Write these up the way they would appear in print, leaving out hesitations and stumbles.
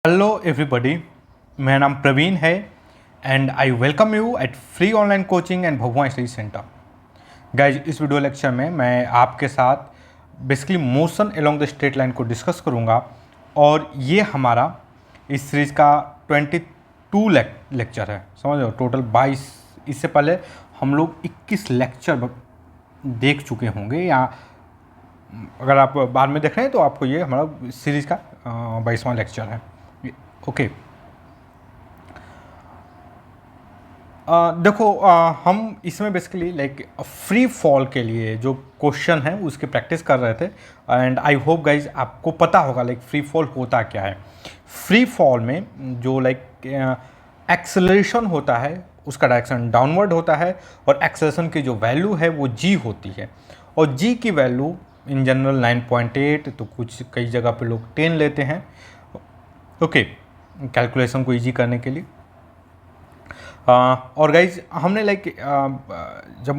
Hello everybody, मेरा नाम प्रवीण है and I welcome you at free online coaching and Bhagwan study centre. Guys, इस video lecture में मैं आपके साथ basically motion along the straight line को डिस्कस करूंगा और ये हमारा इस सीरीज़ का 22 लेक्चर है। समझ लो, टोटल 22। इससे पहले हम लोग 21 लेक्चर देख चुके होंगे, या अगर आप बाद में देख रहे हैं तो आपको ये हमारा सीरीज़ का 22वां लेक्चर है। ओके, देखो, हम इसमें बेसिकली लाइक फ्री फॉल के लिए जो क्वेश्चन है उसकी प्रैक्टिस कर रहे थे एंड आई होप गाइज आपको पता होगा लाइक फ्री फॉल होता क्या है। फ्री फॉल में जो लाइक एक्सेलरेशन होता है उसका डायरेक्शन डाउनवर्ड होता है और एक्सेलरेशन की जो वैल्यू है वो जी होती है, और जी की वैल्यू इन जनरल 9.8, तो कुछ कई जगह पे लोग 10 लेते हैं। ओके, कैलकुलेशन को इजी करने के लिए। और गाइज हमने लाइक जब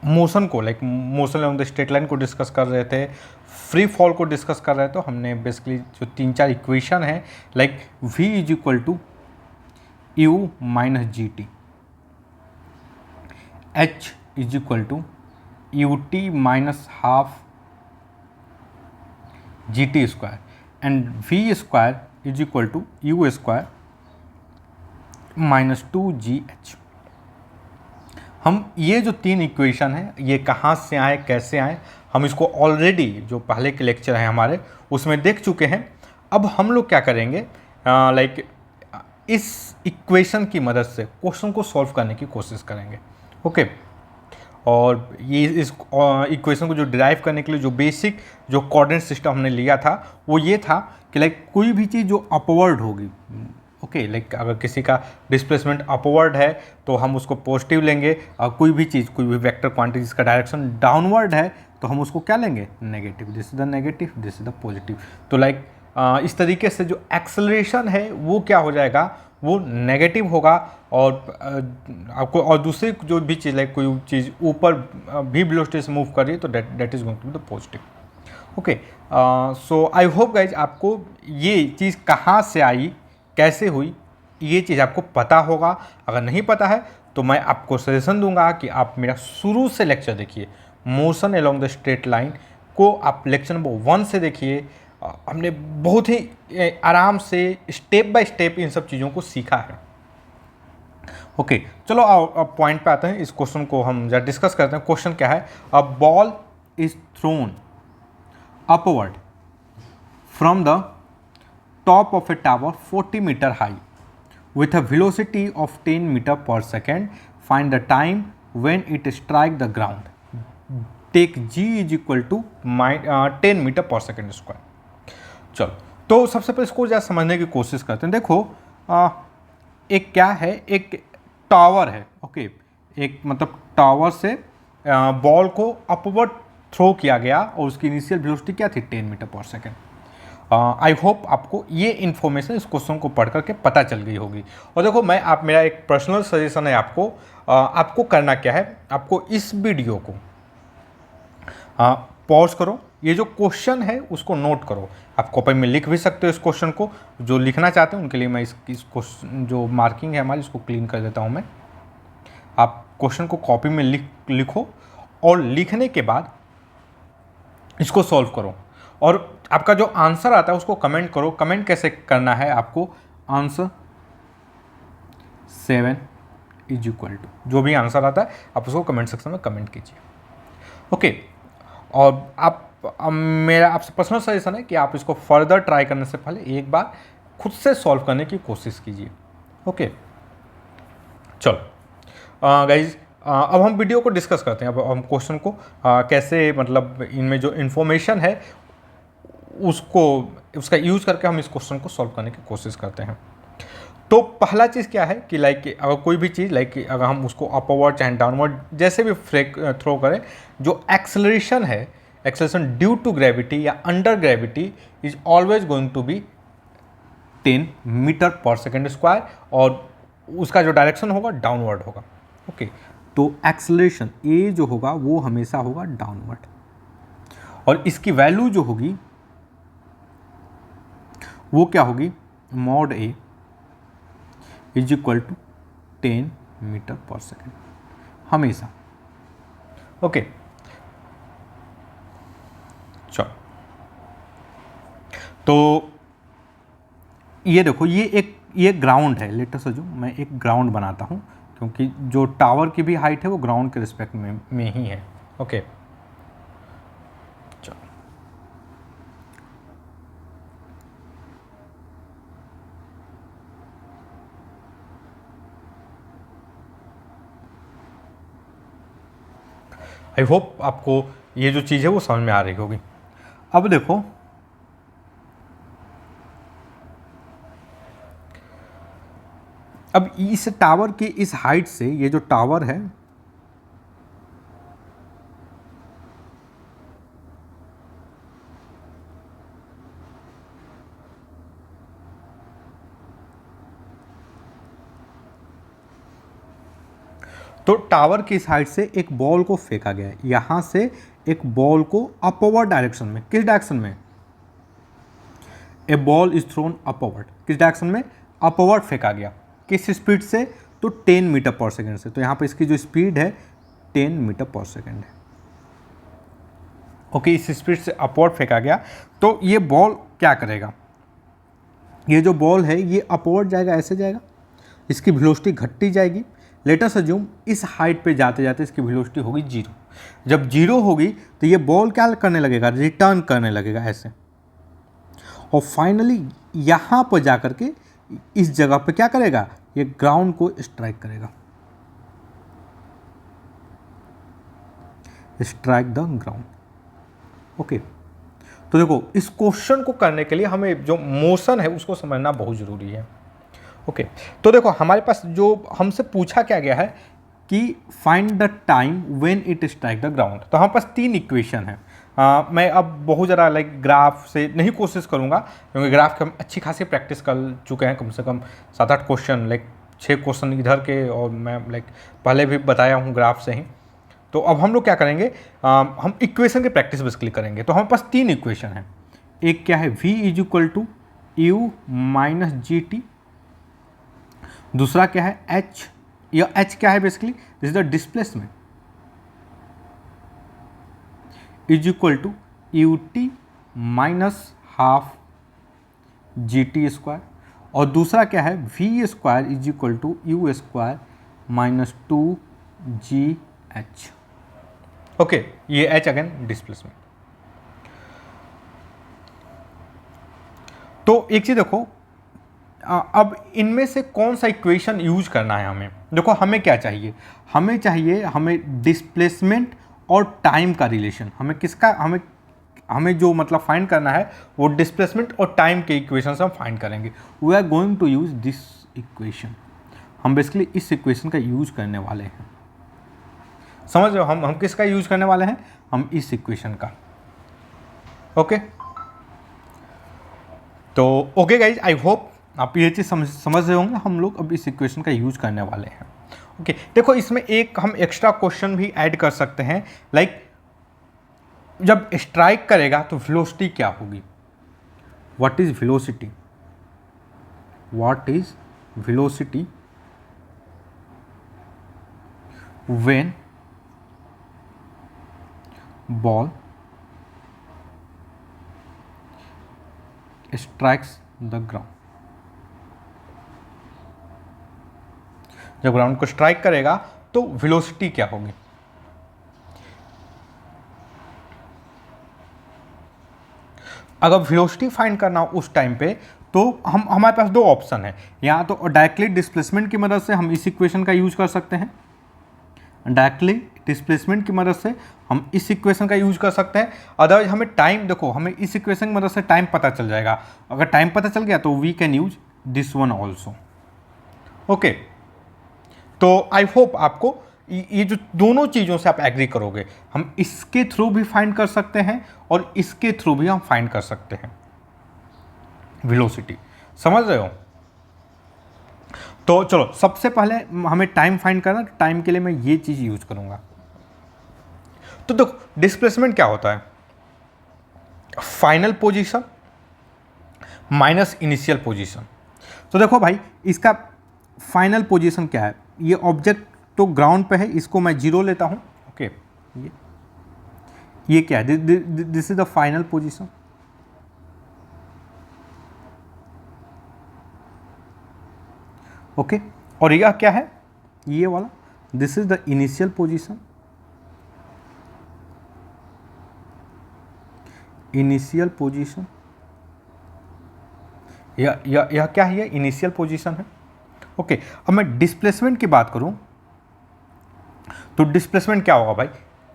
मोशन को like motion along the straight line को डिस्कस कर रहे थे, फ्री फॉल को डिस्कस कर रहे थे, तो हमने बेसिकली जो 3-4 इक्वेशन है like v is equal to u minus g t, h is equal to u t minus half g t square and v square is equal to u square minus 2gh। हम ये जो 3 equation है ये कहाँ से आए, कैसे आए, हम इसको ऑलरेडी जो पहले के लेक्चर हैं हमारे उसमें देख चुके हैं। अब हम लोग क्या करेंगे, लाइक इस इक्वेशन की मदद से क्वेश्चन को सॉल्व करने की कोशिश करेंगे। ओके, और ये इस इक्वेशन को जो डिराइव करने के लिए जो बेसिक जो कोऑर्डिनेट सिस्टम हमने लिया था वो ये था कि लाइक कोई भी चीज़ जो अपवर्ड होगी, ओके, लाइक अगर किसी का डिस्प्लेसमेंट अपवर्ड है तो हम उसको पॉजिटिव लेंगे, और कोई भी चीज़, कोई भी वेक्टर क्वांटिटी जिसका डायरेक्शन डाउनवर्ड है तो हम उसको क्या लेंगे, negative. This is the negative, this is the positive. तो लाइक इस तरीके से जो एक्सेलरेशन है वो क्या हो जाएगा, वो नेगेटिव होगा, और आपको और दूसरी जो भी चीज़ लाइक कोई चीज़ ऊपर भी वेलोसिटी से मूव कर रही है तो that is going to be the positive. Okay, so I hope guys आपको ये चीज़ कहाँ से आई, कैसे हुई, ये चीज़ आपको पता होगा। अगर नहीं पता है तो मैं आपको सजेशन दूंगा कि आप मेरा शुरू से लेक्चर देखिए, motion along the straight line को आप लेक्चर नंबर 1 से देखिए। हमने बहुत ही आराम से स्टेप बाय स्टेप इन सब चीज़ों को सीखा है। ओके, चलो अब पॉइंट पे आते हैं। इस क्वेश्चन को हम जरा डिस्कस करते हैं। क्वेश्चन क्या है, a ball is throne upward from the top of a tower 40 meter high with a velocity of 10 meter per second. Find the time when it strike the ground. Take g is equal to 10 meter per second square. चलो, तो सबसे पहले इसको जरा समझने की कोशिश करते हैं। देखो, एक क्या है, एक टावर है। ओके, एक मतलब टावर से बॉल को अपवर्ड थ्रो किया गया और उसकी इनिशियल वेलोसिटी क्या थी, 10 metre per second. I hope आपको ये इन्फॉर्मेशन इस क्वेश्चन को पढ़ करके पता चल गई होगी। और देखो, मेरा एक पर्सनल सजेशन है आपको, आपको करना क्या है, आपको इस वीडियो को पॉज करो, ये जो क्वेश्चन है उसको नोट करो। आप कॉपी में लिख भी सकते हो इस क्वेश्चन को। जो लिखना चाहते हैं उनके लिए मैं इस क्वेश्चन जो मार्किंग है हमारी इसको क्लीन कर देता हूँ मैं। आप क्वेश्चन को कॉपी में लिखो और लिखने के बाद इसको सॉल्व करो, और आपका जो आंसर आता है उसको कमेंट करो। कमेंट कैसे करना है आपको, आंसर 7 इज इक्वल टू, जो भी आंसर आता है आप उसको कमेंट सेक्शन में कमेंट कीजिए। ओके, और मेरा आपसे पर्सनल सजेशन है कि आप इसको फर्दर ट्राई करने से पहले एक बार खुद से सॉल्व करने की कोशिश कीजिए। ओके, चलो गाइज, अब हम वीडियो को डिस्कस करते हैं। अब हम क्वेश्चन को कैसे, मतलब इनमें जो इन्फॉर्मेशन है उसका यूज़ करके हम इस क्वेश्चन को सॉल्व करने की कोशिश करते हैं। तो पहला चीज़ क्या है कि लाइक अगर कोई भी चीज़ लाइक अगर हम उसको अपवर्ड चाहे डाउनवर्ड जैसे भी थ्रो करें, जो एक्सेलरेशन है, एक्सेलरेशन ड्यू टू ग्रेविटी या under gravity is always going to be 10 metre per second square, और उसका जो डायरेक्शन होगा डाउनवर्ड होगा। ओके, तो एक्सेलरेशन ए जो होगा वो हमेशा होगा डाउनवर्ड, और इसकी वैल्यू जो होगी वो क्या होगी, mod a is equal to 10 metre per second हमेशा। ओके चलो, तो ये देखो, ये ग्राउंड है। लेट अस अज्यूम मैं एक ग्राउंड बनाता हूँ, क्योंकि जो टावर की भी हाइट है वो ग्राउंड के रिस्पेक्ट में ही है। ओके चलो, आई होप आपको ये जो चीज़ है वो समझ में आ रही होगी। अब देखो, अब इस टावर की इस हाइट से ये जो टावर है तो टावर की इस हाइट से एक बॉल को फेंका गया है, यहां से एक बॉल को अपवर्ड डायरेक्शन में, किस डायरेक्शन में, ए बॉल इज थ्रोन अपवर्ड, किस डायरेक्शन में, अपवर्ड फेंका गया, किस स्पीड से, तो 10 मीटर पर सेकेंड से। तो यहाँ पर इसकी जो स्पीड है 10 मीटर पर सेकेंड है। ओके, इस स्पीड से अपवर्ड फेंका गया, तो ये बॉल क्या करेगा, ये जो बॉल है ये अपवर्ड जाएगा, ऐसे जाएगा, इसकी वेलोसिटी घटती जाएगी। लेट अस अज्यूम इस हाइट पे जाते जाते इसकी वेलोसिटी होगी 0। जब 0 होगी तो ये बॉल क्या करने लगेगा, रिटर्न करने लगेगा ऐसे, और फाइनली यहाँ पर जा कर के इस जगह पे क्या करेगा, ये ग्राउंड को स्ट्राइक करेगा, स्ट्राइक द ग्राउंड। ओके, तो देखो, इस क्वेश्चन को करने के लिए हमें जो मोशन है उसको समझना बहुत ज़रूरी है। ओके, तो देखो हमारे पास जो हमसे पूछा क्या गया है कि find the time when it strike the ground. तो हमारे पास 3 इक्वेशन है। मैं अब बहुत ज़्यादा ग्राफ से नहीं कोशिश करूँगा, क्योंकि ग्राफ के हम अच्छी खासी प्रैक्टिस कर चुके हैं, कम से कम 7-8 क्वेश्चन, 6 क्वेश्चन इधर के, और मैं पहले भी बताया हूँ ग्राफ से ही। तो अब हम लोग क्या करेंगे, हम इक्वेशन की प्रैक्टिस बेसिकली करेंगे। तो हमारे पास 3 इक्वेशन है। एक क्या है, v is equal to u minus g t. दूसरा क्या है, h, या h क्या है basically, this is the displacement, is equal to u t minus half g t square. और दूसरा क्या है, v square is equal to u square minus 2gh। Okay, ये h अगेन डिस्प्लेसमेंट। तो एक चीज देखो, अब इनमें से कौन सा इक्वेशन यूज करना है हमें। देखो हमें क्या चाहिए, हमें डिस्प्लेसमेंट और टाइम का रिलेशन, हमें किसका, हमें जो मतलब फाइंड करना है वो डिस्प्लेसमेंट और टाइम के इक्वेशन से हम फाइंड करेंगे। We are going to use this equation. हम बेसिकली इस इक्वेशन का यूज करने वाले हैं। समझ रहे हो, हम किसका यूज करने वाले हैं, हम इस इक्वेशन का। ओके, तो ओके गाइज, आई होप आप ये चीज़ समझ रहे होंगे। हम लोग अब इस इक्वेशन का यूज करने वाले हैं। ओके, देखो इसमें एक हम एक्स्ट्रा क्वेश्चन भी ऐड कर सकते हैं, जब स्ट्राइक करेगा तो वेलोसिटी क्या होगी, what is velocity, when ball strikes the ground. जब ग्राउंड को स्ट्राइक करेगा तो वेलोसिटी क्या होगी। अगर वेलोसिटी फाइंड करना उस टाइम पे, तो हमारे पास 2 ऑप्शन है। या तो डायरेक्टली डिस्प्लेसमेंट की मदद से हम इस इक्वेशन का यूज कर सकते हैं, डायरेक्टली डिस्प्लेसमेंट की मदद से हम इस इक्वेशन का यूज कर सकते हैं। अदरवाइज हमें टाइम, देखो हमें इस इक्वेशन की मदद से टाइम पता चल जाएगा। अगर टाइम पता चल गया तो we can use this one also. Okay, तो आई होप आपको ये जो दोनों चीज़ों से आप एग्री करोगे। हम इसके थ्रू भी फाइंड कर सकते हैं और इसके थ्रू भी हम फाइंड कर सकते हैं वेलोसिटी। समझ रहे हो। तो चलो, सबसे पहले हमें टाइम फाइंड करना। तो टाइम के लिए मैं ये चीज़ यूज करूंगा। तो देखो डिस्प्लेसमेंट क्या होता है, final position minus initial position. तो देखो भाई इसका फाइनल पोजीशन क्या है, ये ऑब्जेक्ट तो ग्राउंड पे है, इसको मैं 0 लेता हूँ। ओके, ये क्या है, this is the final position. Okay, और यह क्या है, ये वाला, this is the initial position. Initial position, यह क्या है, ये इनिशियल पोजीशन है। ओके, अब मैं डिस्प्लेसमेंट की बात करूं तो डिस्प्लेसमेंट क्या होगा भाई,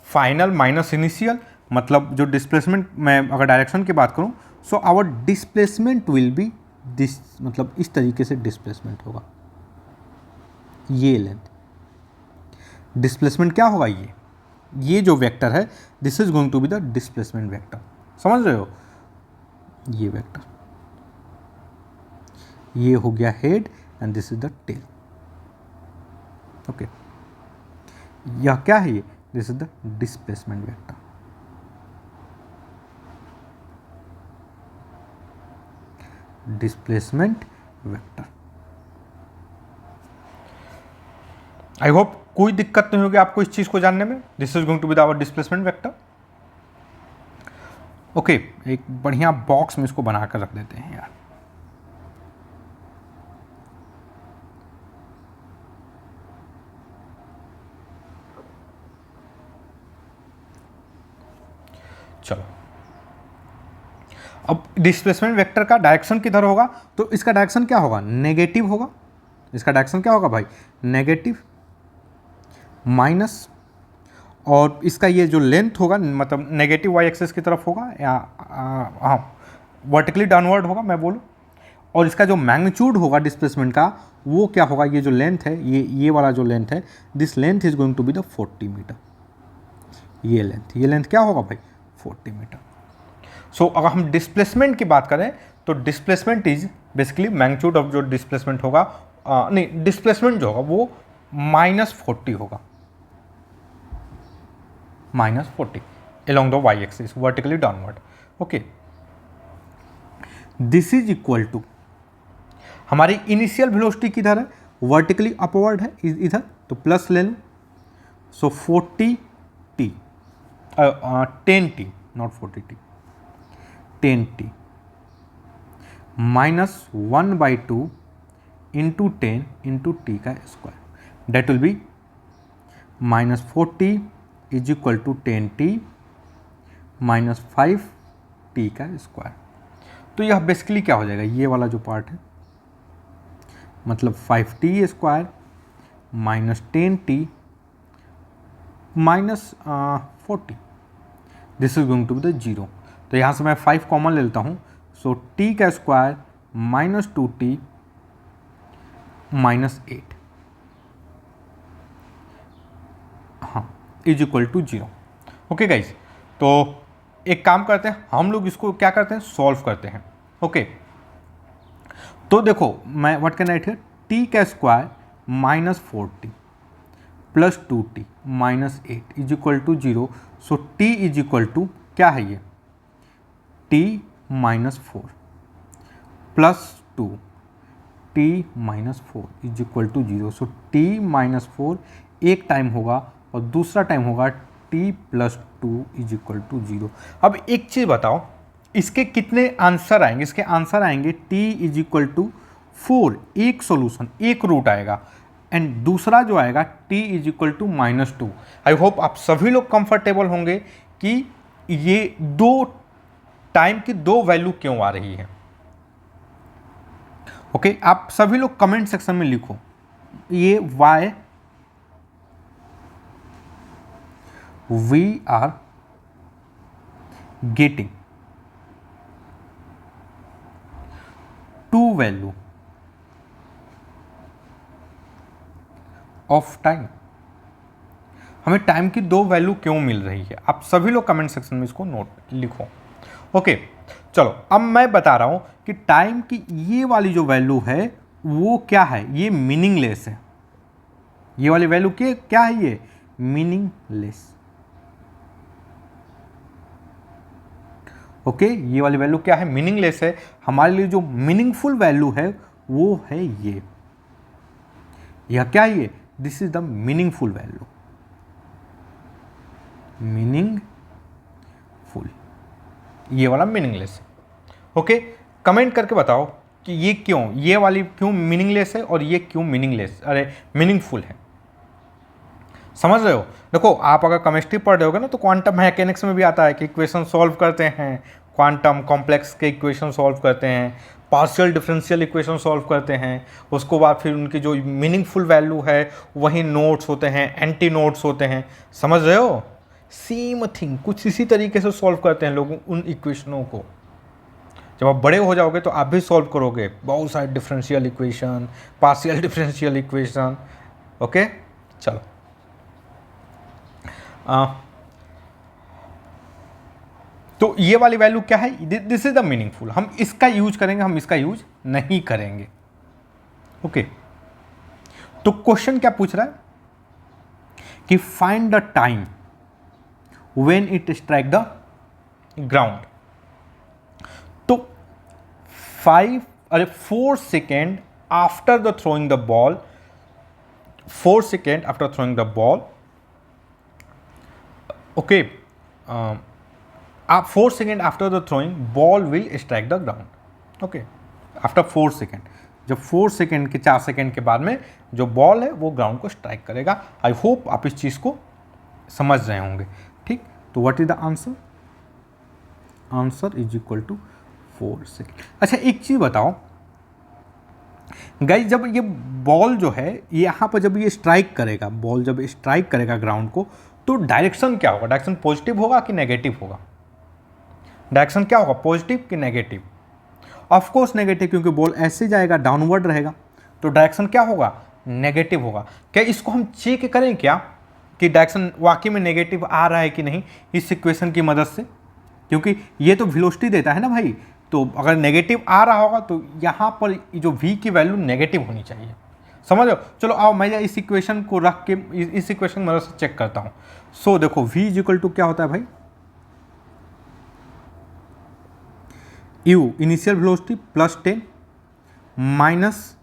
फाइनल माइनस इनिशियल, मतलब जो डिस्प्लेसमेंट मैं अगर डायरेक्शन की बात करूं, so our displacement will be this, मतलब इस तरीके से डिस्प्लेसमेंट होगा, ये लेंथ डिस्प्लेसमेंट क्या होगा, ये जो वेक्टर है, this is going to be the displacement vector. समझ रहे हो, ये वेक्टर, ये हो गया head and this is the tail. Okay, यह क्या है, ये this is the displacement vector. Displacement vector, I hope कोई दिक्कत नहीं होगी आपको इस चीज को जानने में। This is going to be the our displacement vector. Okay, एक बढ़िया बॉक्स में इसको बनाकर रख देते हैं यार। चलो, अब डिस्प्लेसमेंट वेक्टर का डायरेक्शन किधर होगा, तो इसका डायरेक्शन क्या होगा, नेगेटिव होगा। इसका डायरेक्शन क्या होगा भाई, नेगेटिव माइनस, और इसका ये जो लेंथ होगा, मतलब नेगेटिव वाई एक्सेस की तरफ होगा, या हाँ वर्टिकली डाउनवर्ड होगा मैं बोलूँ, और इसका जो मैग्नीट्यूड होगा डिस्प्लेसमेंट का, वो क्या होगा, ये जो लेंथ है, ये वाला जो लेंथ है, this length is going to be the 40 metre. ये लेंथ क्या होगा भाई, 40 मीटर। सो अगर हम डिस्प्लेसमेंट की बात करें तो displacement is basically magnitude of जो डिस्प्लेसमेंट होगा, नहीं डिस्प्लेसमेंट जो होगा वो -40 होगा, -40 along the y axis vertically downward। Okay, this is equal to, हमारी इनिशियल वेलोसिटी किधर है, वर्टिकली अपवर्ड है इधर, तो प्लस ले लो, so 40t 10t not 40t 10t -1/2 into 10 into t का square, that will be -40 is equal to 10t -5t का स्क्वायर। तो यह बेसिकली क्या हो जाएगा, ये वाला जो पार्ट है, मतलब 5t square -10t -40, this is going to be the 0। तो यहाँ से मैं 5 कॉमन ले लेता हूँ, सो t का स्क्वायर -2t -8, हाँ, is equal to 0। Okay guys, तो एक काम करते हैं, हम लोग इसको क्या करते हैं, सॉल्व करते हैं। ओके, तो देखो मैं what can write here, t का square -4t plus 2t -8 is equal to 0। So t is equal to क्या है, ये t -4 plus 2 t -4 is equal to 0। So t -4 एक टाइम होगा और दूसरा टाइम होगा t plus 2 is equal to 0। अब एक चीज़ बताओ, इसके कितने आंसर आएंगे, इसके आंसर आएंगे t इज इक्वल टू 4, एक सॉल्यूशन, एक रूट आएगा, एंड दूसरा जो आएगा t is equal to -2। I hope आप सभी लोग कंफर्टेबल होंगे कि ये दो टाइम की दो वैल्यू क्यों आ रही है। ओके, आप सभी लोग कमेंट सेक्शन में लिखो ये y we are getting two value of time, हमें टाइम की दो वैल्यू क्यों मिल रही है, आप सभी लोग कमेंट सेक्शन में इसको नोट लिखो। ओके, चलो अब मैं बता रहा हूं कि टाइम की ये वाली जो वैल्यू है वो क्या है, ये मीनिंगलेस है। ये वाली वैल्यू क्या है, ये मीनिंगलेस। ओके, ये वाली वैल्यू क्या है, मीनिंगलेस है। हमारे लिए जो मीनिंगफुल वैल्यू है वो है ये। यह क्या है ये? This is the meaningful value, meaningful, ये वाला मीनिंगलेस है। ओके, कमेंट करके बताओ कि ये क्यों, ये वाली क्यों मीनिंगलेस है और ये क्यों मीनिंगफुल है। समझ रहे हो? देखो, आप अगर केमिस्ट्री पढ़ रहे होगे ना तो क्वांटम मैकेनिक्स में भी आता है कि इक्वेशन सॉल्व करते हैं, क्वांटम कॉम्प्लेक्स के इक्वेशन सॉल्व करते हैं, पार्शियल डिफरेंशियल इक्वेशन सॉल्व करते हैं, उसको बाद फिर उनकी जो मीनिंगफुल वैल्यू है वही नोट्स होते हैं, एंटी नोट्स होते हैं। समझ रहे हो? सेम थिंग, कुछ इसी तरीके से सॉल्व करते हैं लोग उन इक्वेशनों को। जब आप बड़े हो जाओगे तो आप भी सॉल्व करोगे बहुत सारे differential equation, partial differential equation. Okay, चलो। तो ये वाली वैल्यू क्या है? This is the meaningful. हम इसका यूज करेंगे, हम इसका यूज नहीं करेंगे। ओके, तो क्वेश्चन क्या पूछ रहा है कि find the time when it strike the ground. तो 4 second after the throwing the ball, 4 second after throwing the ball, okay, आप 4 second after the throwing ball will strike the ground. Okay, after 4 second, जब 4 second के 4 second के बाद में जो ball है वो ग्राउंड को स्ट्राइक करेगा। आई होप आप इस चीज़ को समझ रहे होंगे। ठीक, तो what is the answer? Answer is equal to 4 second. अच्छा, एक चीज़ बताओ गाइस, जब ये बॉल जो है यहाँ पर जब ये स्ट्राइक करेगा, बॉल जब स्ट्राइक करेगा ग्राउंड को, तो डायरेक्शन क्या होगा? डायरेक्शन पॉजिटिव होगा कि नेगेटिव होगा? डायरेक्शन क्या होगा, पॉजिटिव कि नेगेटिव? ऑफ कोर्स नेगेटिव, क्योंकि बॉल ऐसे जाएगा, डाउनवर्ड रहेगा, तो डायरेक्शन क्या होगा? नेगेटिव होगा। क्या इसको हम चेक करें क्या कि डायरेक्शन वाकई में नेगेटिव आ रहा है कि नहीं इस इक्वेशन की मदद से? क्योंकि ये तो वेलोसिटी देता है ना भाई, तो अगर नेगेटिव आ रहा होगा तो यहाँ पर जो v की वैल्यू नेगेटिव होनी चाहिए। समझ लो? चलो आओ, मैं इस इक्वेशन को रख के इस इक्वेशन की मदद से चेक करता हूँ। सो देखो, v इज इक्वल टू क्या होता है भाई? u initial velocity plus 10 minus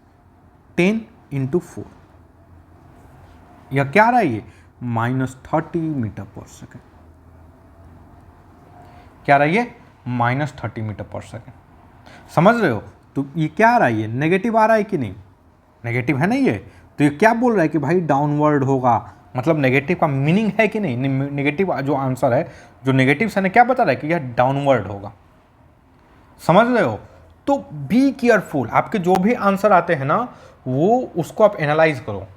10 into 4, यह क्या आ रहा है? ये -30 मीटर पर सेकेंड। क्या आ रहा है ये? -30 मीटर पर सेकेंड। समझ रहे हो? तो ये क्या आ रहा है? ये नेगेटिव आ रहा है कि नहीं? नेगेटिव है ना ये। तो ये क्या बोल रहा है कि भाई डाउनवर्ड होगा, मतलब नेगेटिव का मीनिंग है कि नहीं? नेगेटिव जो आंसर है, जो नेगेटिव से क्या बता रहा है कि यह डाउनवर्ड होगा। समझ रहे हो? तो बी केयरफुल, आपके जो भी आंसर आते हैं ना वो उसको आप एनालाइज करो।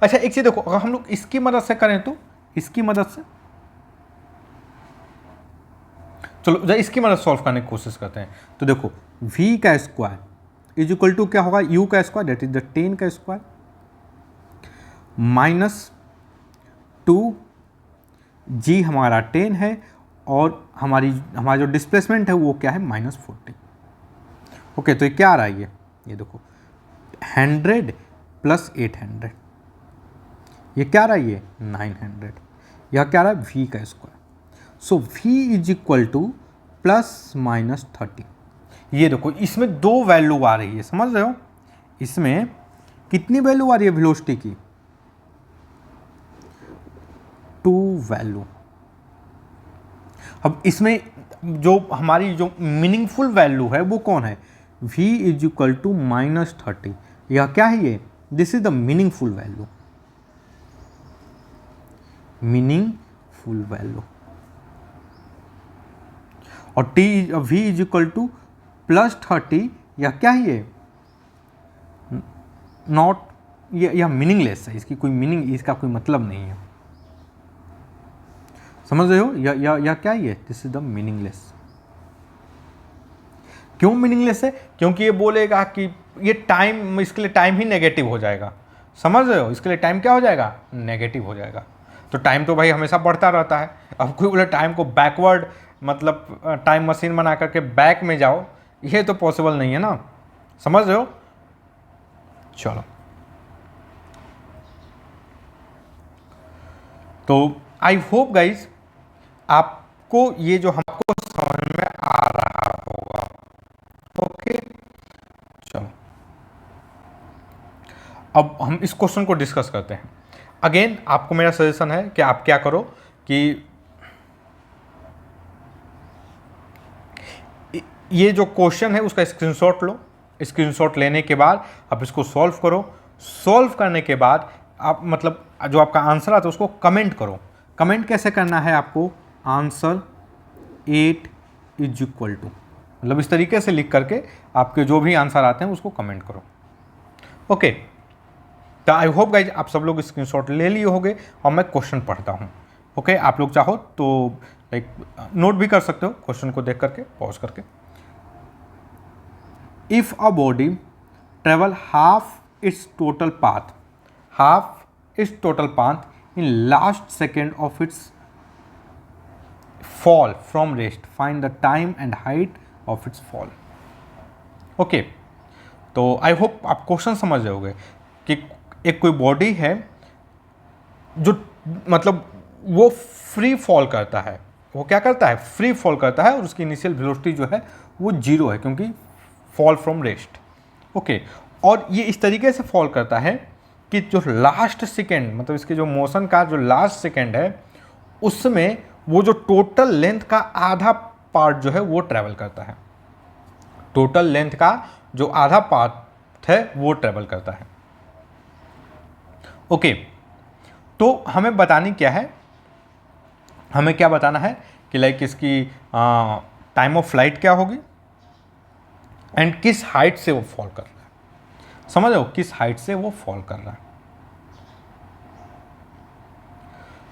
अच्छा, एक चीज देखो, अगर हम लोग इसकी मदद से करें तो इसकी मदद से, चलो इसकी मदद सॉल्व करने की कोशिश करते हैं। तो देखो, v का स्क्वायर इज इक्वल टू क्या होगा? u का स्क्वायर, दैट इज द 10 का स्क्वायर, -2 g हमारा 10 है, और हमारा जो डिस्प्लेसमेंट है वो क्या है? -40। ओके, तो ये क्या आ रहा है? ये देखो 100 प्लस 800, ये क्या आ रहा है? ये 900। यह क्या आ रहा है? v का square. So v is equal to ±30। ये देखो, इसमें 2 वैल्यू आ रही है। समझ रहे हो? इसमें कितनी वैल्यू आ रही है वेलोसिटी की? 2 वैल्यू। अब इसमें जो हमारी जो मीनिंगफुल वैल्यू है वो कौन है? v is equal to -30। यह क्या है? ये this is the meaningful value, meaningful value. और v इज इक्वल टू +30, यह क्या है? ये नॉट, यह मीनिंगलेस है, इसकी कोई मीनिंग, इसका कोई मतलब नहीं है। समझ रहे हो? यह क्या है? ये दिस इज द मीनिंगलेस। क्यों मीनिंगलेस है? क्योंकि ये बोलेगा कि ये टाइम, इसके लिए टाइम ही नेगेटिव हो जाएगा। समझ रहे हो? इसके लिए टाइम क्या हो जाएगा? नेगेटिव हो जाएगा। तो टाइम तो भाई हमेशा बढ़ता रहता है। अब कोई बोले टाइम को बैकवर्ड, मतलब टाइम मशीन बना करके बैक में जाओ, ये तो पॉसिबल नहीं है ना। समझ रहे हो? चलो, तो आई होप गाइज आपको ये जो हमको समझ में आ रहा होगा। ओके, चलो। अब हम इस क्वेश्चन को डिस्कस करते हैं। अगेन आपको मेरा सजेशन है कि आप क्या करो कि ये जो क्वेश्चन है उसका स्क्रीनशॉट लो। स्क्रीनशॉट लेने के बाद आप इसको सॉल्व करो। सॉल्व करने के बाद आप मतलब जो आपका आंसर आता है उसको कमेंट करो। कमेंट कैसे करना है आपको, आंसर 8 इज इक्वल टू, मतलब इस तरीके से लिख करके आपके जो भी आंसर आते हैं उसको कमेंट करो। ओके, तो आई होप गाइज आप सब लोग स्क्रीनशॉट ले लिए होंगे और मैं क्वेश्चन पढ़ता हूँ। ओके, आप लोग चाहो तो लाइक नोट भी कर सकते हो क्वेश्चन को देख करके, पॉज करके। If a body travel half it's total path in last second of its fall from rest, find the time and height of its fall। Okay, तो आई होप आप क्वेश्चन समझ रहे होंगे कि एक कोई बॉडी है जो मतलब वो फ्री फॉल करता है। वो क्या करता है, फ्री फॉल करता है और उसकी इनिशियल वेलोसिटी जो है वो 0 है क्योंकि फॉल फ्रॉम रेस्ट। ओके, और ये इस तरीके से फॉल करता है कि जो लास्ट सेकेंड मतलब इसके जो मोशन का जो लास्ट सेकेंड है उसमें वो जो टोटल लेंथ का आधा पार्ट जो है वो ट्रैवल करता है। टोटल लेंथ का जो आधा पार्ट है वो ट्रैवल करता है। ओके, तो हमें बतानी क्या है, हमें क्या बताना है कि लाइक इसकी टाइम ऑफ फ्लाइट क्या होगी एंड किस हाइट से वो फॉल कर रहा है। समझ रहे हो, किस हाइट से वो फॉल कर रहा है।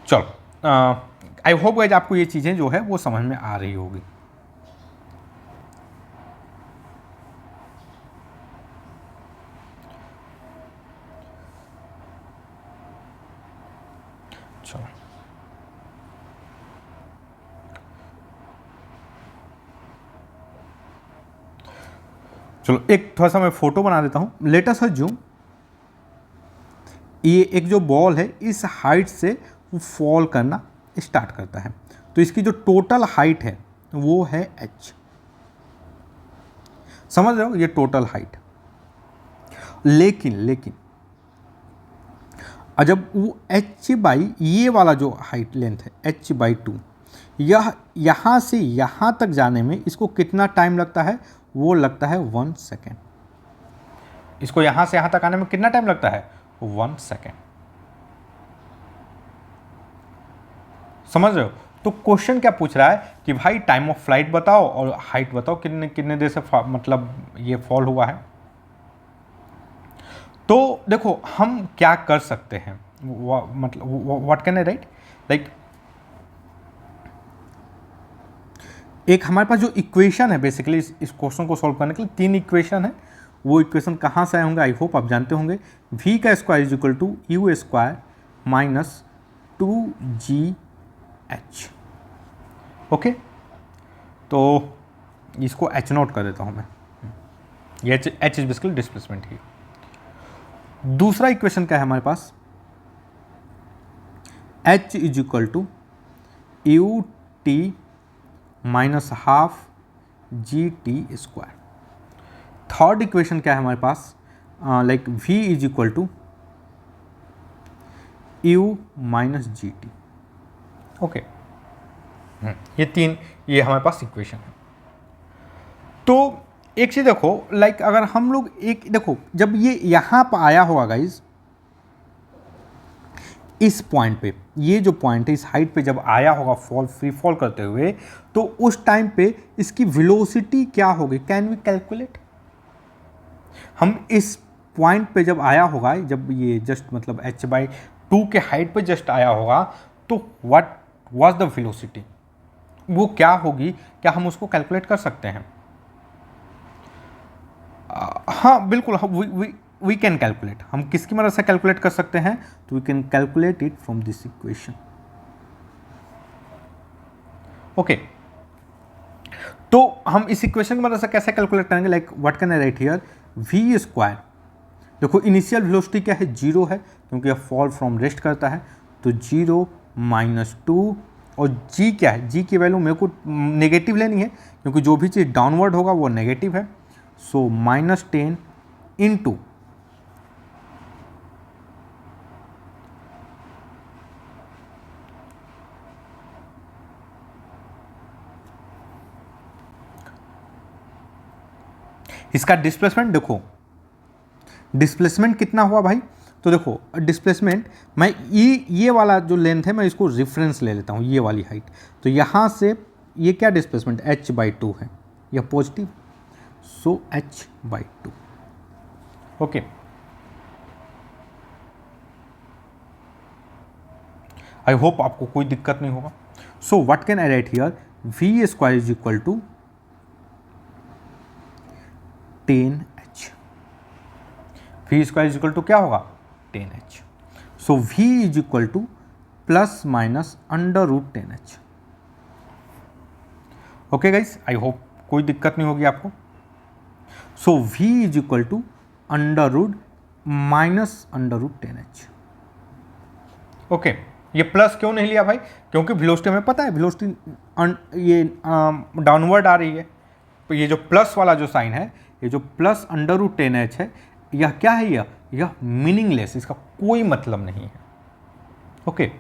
चलो, आई होप गाइज आपको ये चीज़ें जो है वो समझ में आ रही होगी। चलो चलो एक थोड़ा सा मैं फोटो बना देता हूं। लेट अस अज्यूम ये एक जो बॉल है इस हाइट से वो फॉल करना स्टार्ट करता है, तो इसकी जो टोटल हाइट है वो है h। समझ रहे हो, ये टोटल हाइट। लेकिन जब वो h बाई ये वाला जो हाइट लेंथ है h/2, यह यहाँ से यहाँ तक जाने में इसको कितना टाइम लगता है, वो लगता है 1 सेकेंड। इसको यहाँ से यहाँ तक आने में कितना टाइम लगता है, 1 सेकेंड। समझ रहे हो, तो क्वेश्चन क्या पूछ रहा है कि भाई टाइम ऑफ फ्लाइट बताओ और हाइट बताओ कितने देर से मतलब ये फॉल हुआ है। तो देखो हम क्या कर सकते हैं, मतलब what can I right, like एक हमारे पास जो इक्वेशन है बेसिकली इस क्वेश्चन को सॉल्व करने के लिए 3 इक्वेशन है। वो इक्वेशन कहाँ से आए होंगे, आई होप आप जानते होंगे। v का square is equal to u square minus 2gh। Okay, तो इसको h नोट कर देता हूँ मैं, ये h इज बेसिकली डिस्प्लेसमेंट ही। दूसरा इक्वेशन क्या है हमारे पास, h is equal to u t minus half g t square. Third equation क्या है हमारे पास, like v is equal to u minus g t. Okay, ये हमारे पास इक्वेशन है। तो एक चीज़ देखो, लाइक अगर हम लोग एक देखो जब ये यहाँ पर आया होगा गाइज, इस पॉइंट पे, ये जो पॉइंट है इस हाइट पे जब आया होगा फ्री फॉल करते हुए, तो उस टाइम पे इसकी वेलोसिटी क्या होगी, कैन वी कैलकुलेट। हम इस पॉइंट पे जब आया होगा, जब ये जस्ट मतलब h/2 के हाइट पे जस्ट आया होगा, तो व्हाट वाज द वेलोसिटी, वो क्या होगी, क्या हम उसको कैलकुलेट कर सकते हैं। हाँ बिल्कुल, वी कैन कैलकुलेट। हम किसकी मदद से कैलकुलेट कर सकते हैं, तो we can calculate it from this equation. Okay, तो हम इस इक्वेशन की मदद से कैसे कैलकुलेट करेंगे, like what can I write here, v square, देखो इनिशियल वेलोसिटी क्या है, 0 है क्योंकि यह फॉल फ्रॉम रेस्ट करता है, तो 0 माइनस 2, और g क्या है, g की वैल्यू मेरे को नेगेटिव लेनी है क्योंकि जो भी चीज़ डाउनवर्ड होगा वो नेगेटिव है। सो -10 इंटू इसका डिस्प्लेसमेंट देखो, डिस्प्लेसमेंट कितना हुआ भाई, तो देखो डिस्प्लेसमेंट, मैं ये वाला जो लेंथ है मैं इसको रेफरेंस ले लेता हूँ, ये वाली हाइट, तो यहाँ से ये क्या डिस्प्लेसमेंट h/2 है, यह positive, so h/2। Okay, I hope आपको कोई दिक्कत नहीं होगा। So what can I write here, v square is equal to 10h, v square is equal to क्या होगा 10h, so v is equal to plus minus √10h। Okay guys, I hope कोई दिक्कत नहीं होगी आपको। So v is equal to √-10h। Okay, ये plus क्यों नहीं लिया भाई, क्योंकि वेलोसिटी हमें पता है, वेलोसिटी ये डाउनवर्ड आ रही है, तो ये जो प्लस वाला जो साइन है, ये जो प्लस √10h है, यह क्या है, यह मीनिंगलेस, इसका कोई मतलब नहीं है। ओके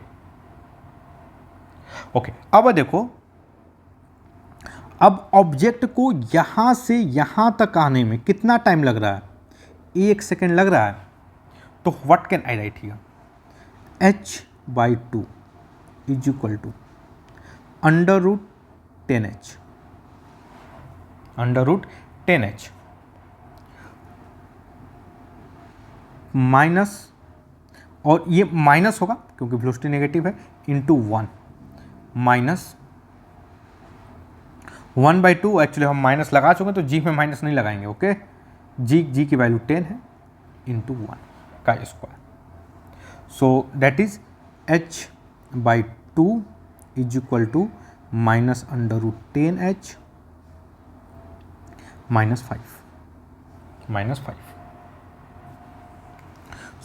ओके, अब देखो, अब ऑब्जेक्ट को यहां से यहां तक आने में कितना टाइम लग रहा है, 1 सेकेंड लग रहा है, तो what can I write here, h/2 is equal to √10h, √10h minus, और ये माइनस होगा क्योंकि वेलोसिटी नेगेटिव है, इंटू 1 माइनस 1/2, एक्चुअली हम माइनस लगा चुके हैं तो जी में माइनस नहीं लगाएंगे। ओके, जी की वैल्यू 10 है, इंटू 1 का square, so that is h/2 is equal to minus √10h -5,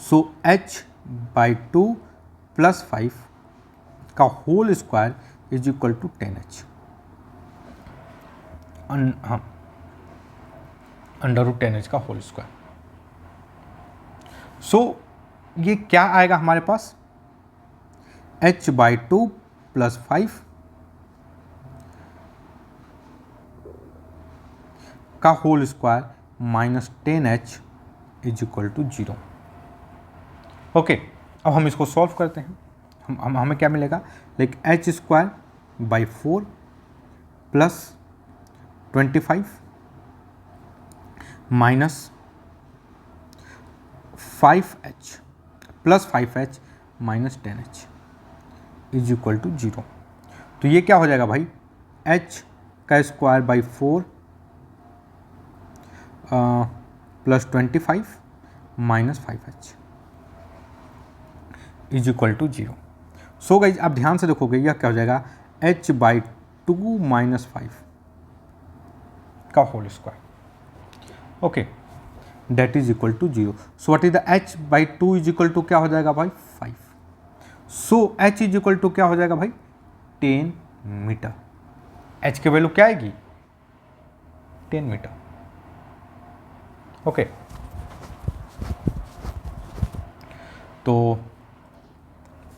so h/2 plus 5 का whole square is equal to 10h, हाँ √10h का होल स्क्वायर। सो ये क्या आएगा हमारे पास, h/2 प्लस 5 का whole square -10h is equal to 0। Okay, अब हम इसको सॉल्व करते हैं, हमें क्या मिलेगा, like h²/4 plus 25 minus 5h plus 5h minus 10h is equal to 0। तो ये क्या हो जाएगा भाई, h²/4 plus 25 minus 5h is equal to 0। So guys आप ध्यान से देखोगे, यह क्या हो जाएगा, h/2 माइनस 5 का whole square. Okay, that is equal to 0। So what is the h/2 is equal to क्या हो जाएगा भाई, 5। So h is equal to क्या हो जाएगा भाई, 10 मीटर। h की वैल्यू क्या आएगी, 10 मीटर। ओके, तो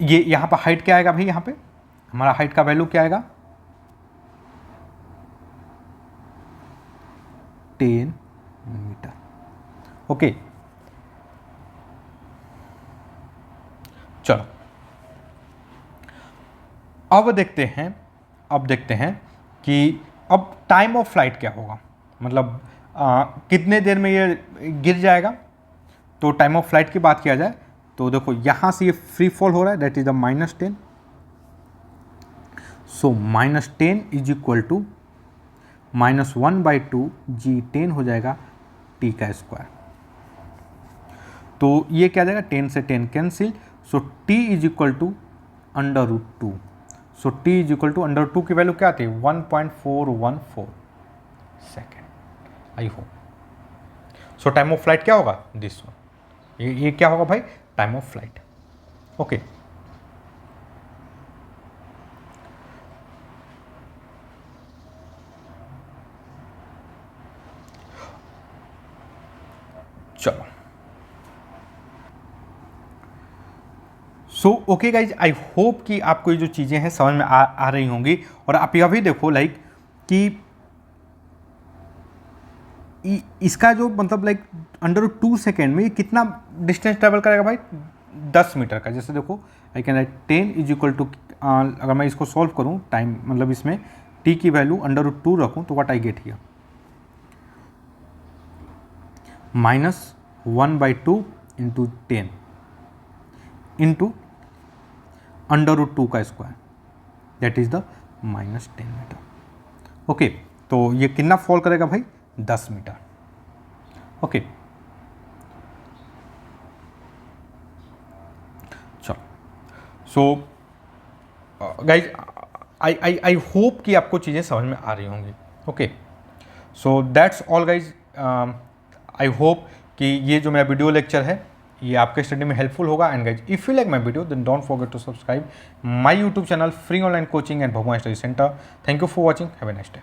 ये यहाँ पर हाइट क्या आएगा भाई, यहाँ पे हमारा हाइट का वैल्यू क्या आएगा, 10 मीटर। ओके, चलो अब देखते हैं कि अब टाइम ऑफ फ्लाइट क्या होगा, मतलब कितने देर में ये गिर जाएगा। तो टाइम ऑफ फ्लाइट की बात किया जाए तो देखो, यहाँ से ये फ्री फॉल हो रहा है, that is the -10, so -10 is equal to -1/2 g 10 हो जाएगा t का स्क्वायर। तो ये क्या जाएगा, 10 से 10 cancel, so t is equal to √2, so t is equal to √2 की वैल्यू क्या आती है, 1.414 second. I hope so time of flight क्या होगा, दिस वन, ये क्या होगा भाई, टाइम ऑफ फ्लाइट। ओके, चलो so okay guys, I hope कि आपको ये जो चीज़ें हैं समझ में आ रही होंगी। और आप यह भी देखो लाइक कि इसका जो मतलब लाइक अंडर 2 सेकेंड में ये कितना डिस्टेंस ट्रेवल करेगा भाई, 10 मीटर का। जैसे देखो I can write 10 is equal to, अगर मैं इसको सॉल्व करूँ टाइम मतलब इसमें t की वैल्यू अंडर रूट 2 रखूँ तो what I get here, -1/2 into 10 into under root 2 का square, that is the -10 metre. Okay, तो ये कितना फॉल करेगा भाई, 10 मीटर। ओके, चलो, सो गाइज आई होप कि आपको चीज़ें समझ में आ रही होंगी। Okay, so that's all guys. I hope कि ये जो मेरा वीडियो लेक्चर है ये आपके स्टडी में हेल्पफुल होगा। And guys if you like my video then don't forget to subscribe my YouTube channel free online coaching and Bhagwan study centre. Thank you for watching, have a nice day.